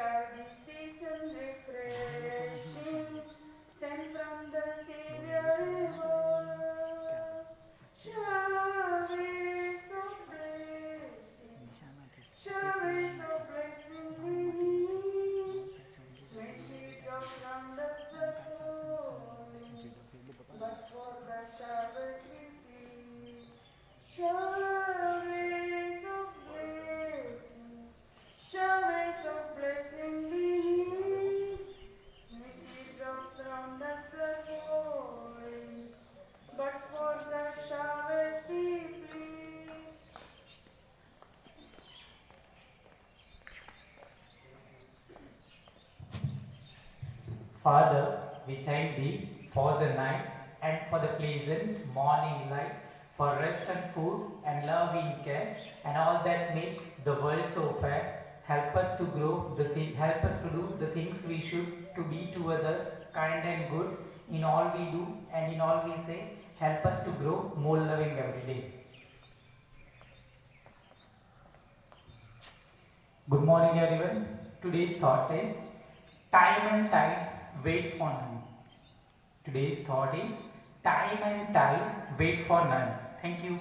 shall be season refreshing, sent from the Savior ever. Showers of blessing, showers of blessing we need. Mercy drops round us are falling, but for the showers we plead. Showers of blessing, showers of blessing we need. Mercy drops round us are falling, but for the showers we plead. Father, we thank Thee for the night and for the pleasant morning light, for rest and food and loving care, and all that makes the world so fair. Help us to grow, help us to do the things we should, to be to others kind and good in all we do and in all we say. Help us to grow more loving every day. Good morning, everyone. Today's thought is time and tide wait for none. Today's thought is time and tide wait for none. Thank you.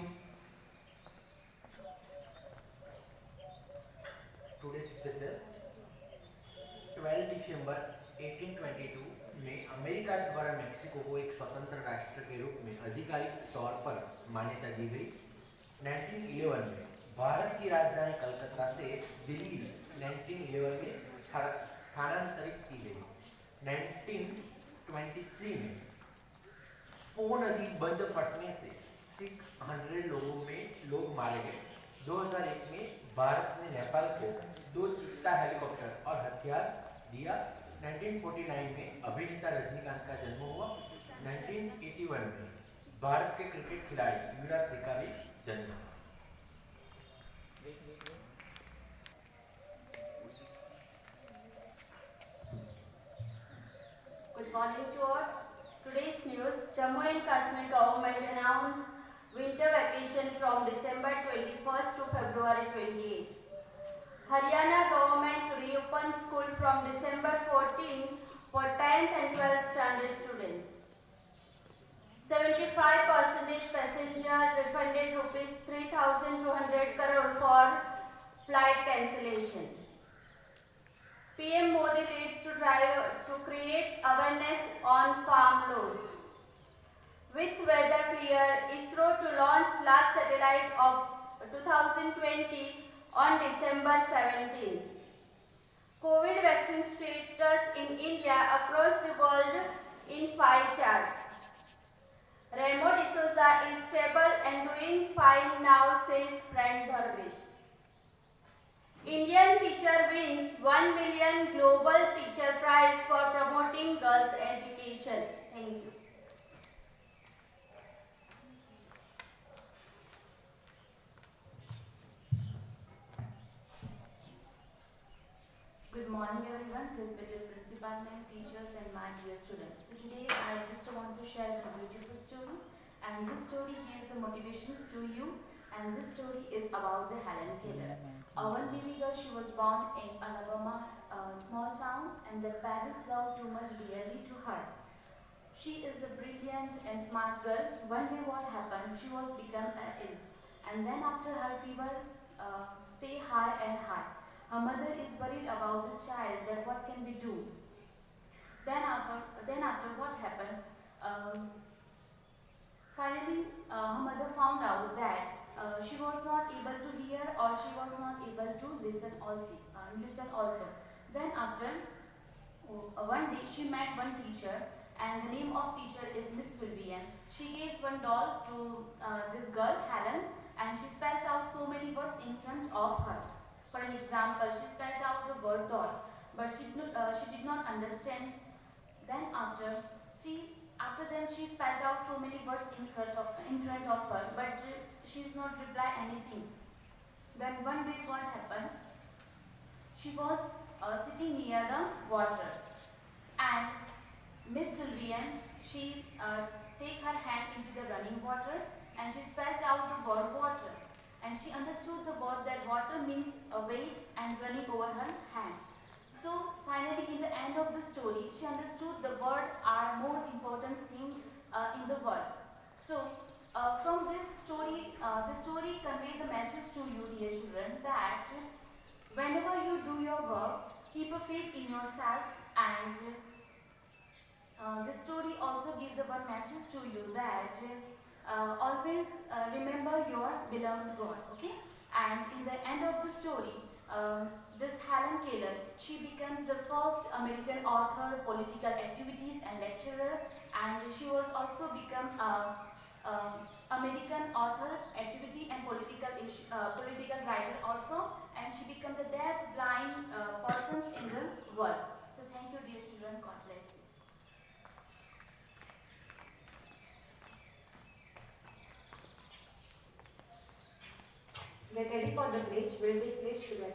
Today's special 12 दिसंबर 1822 में America द्वारा Mexico को एक स्वतंत्र राष्ट्र के रूप में आधिकारिक तौर पर मान्यता दी गई। 1911 में भारत की राजधानी कलकत्ता से दिल्ली 1911 में स्थानांतरित की गई। 1923 में पो नदी बंद फटने से 600 लोग मारे गए। 2001 में भारत ने नेपाल को 2 चीता हेलीकॉप्टर और हथियार दिया। 1949 में अभिनेता रजनीकांत का जन्म हुआ। 1981 में भारत के क्रिकेट खिलाड़ी युवराज सिंह का भी जन्म हुआ। Good morning to all. Today's news: Jammu and Kashmir government announced winter vacation from December 21st to February 28th. Haryana government reopened school from December 14th for 10th and 12th standard students. 75% passenger refunded rupees 3,200 crore for flight cancellation. PM Modi leads to create awareness on farm laws. With weather clear, ISRO to launch last satellite of 2020 on December 17th. COVID vaccine status in India across the world in 5 charts. Remo D'Souza is stable and doing fine now, says friend Dharmesh. Indian teacher wins 1 million Global Teacher Prize for promoting girls' education. Thank you. Good morning everyone, respected principal and teachers and my dear students. So today I just want to share a beautiful story, and this story gives the motivations to you, and this story is about the Helen Keller. One baby girl, she was born in Alabama, a small town, and their parents loved too much dearly to her. She is a brilliant and smart girl. One day what happened, she was become ill, and then after her fever stay high and high. Her mother is worried about this child, that what can we do. Then after what happened, finally her mother found out that she was not able to hear or she was not able to listen also. Then after one day she met one teacher, and the name of teacher is Miss Vivian. She gave one doll to this girl Helen, and she spelled out so many words in front of her. For an example, she spelled out the word doll, but she did not understand. Then after she spelled out so many words in front of her, but she is not reply anything. Then one day what happened? She was sitting near the water, and Miss Sylvian, she take her hand into the running water, and she spelled out the word water. And she understood the word that water means a weight and running over her hand. So story, she understood the word are more important thing in the world. So, from this story convey the message to you, dear children, that whenever you do your work, keep a faith in yourself, and this story also gives the one message to you that always remember your beloved God. Okay, and in the end of the story, this Helen Keller, she becomes the first American author, political activities and lecturer, and she was also become American author, activity and political writer also, and she became the deaf, blind persons in the world. So thank you, dear children. God bless you. Get ready for the pledge. We'll take pledge together.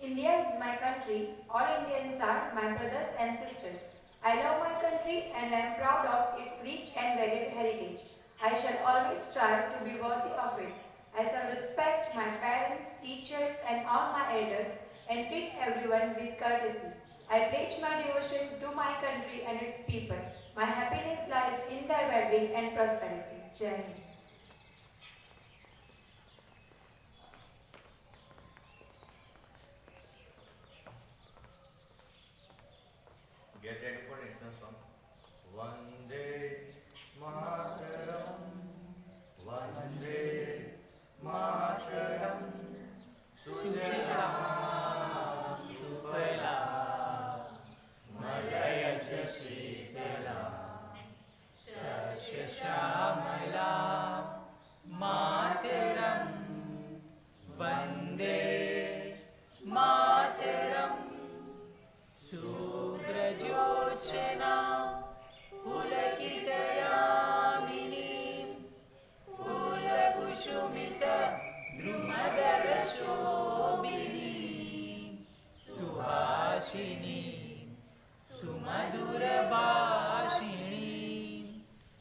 India is my country. All Indians are my brothers and sisters. I love my country and I am proud of its rich and varied heritage. I shall always strive to be worthy of it. I shall respect my parents, teachers and all my elders and treat everyone with courtesy. I pledge my devotion to my country and its people. My happiness lies in their well-being and prosperity. Jai Hind. Get ready for national song. Vande Mataram, Vande Mataram, Sujalam Sufalam, Madhyaja Shitalam, Sashashamalam, Mataram, Vande Mataram, Subrajochana Pulakitayamini Pulakushumita Drumadalashobini Suhashini Sumadurabhashini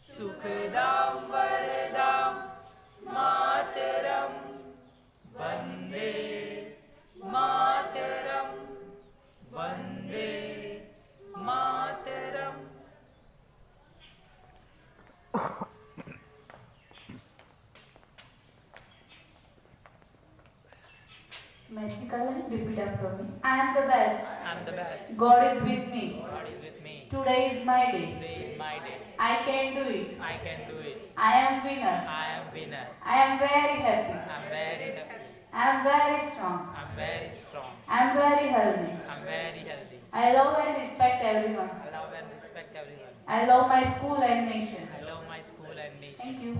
Sukhadam Varadam Mataram Vande Mataram Vande Mataram. Magical and repeat after me. I am the best. I'm the best. God is with me. God is with me. Today is my day. Today is my day. I can do it. I can do it. I am winner. I am winner. I am very happy. I'm very happy. I am very strong. I'm very strong. I am very healthy. I'm very healthy. I love and respect everyone. I love and respect everyone. I love my school and nation. I love my school and nation. Thank you.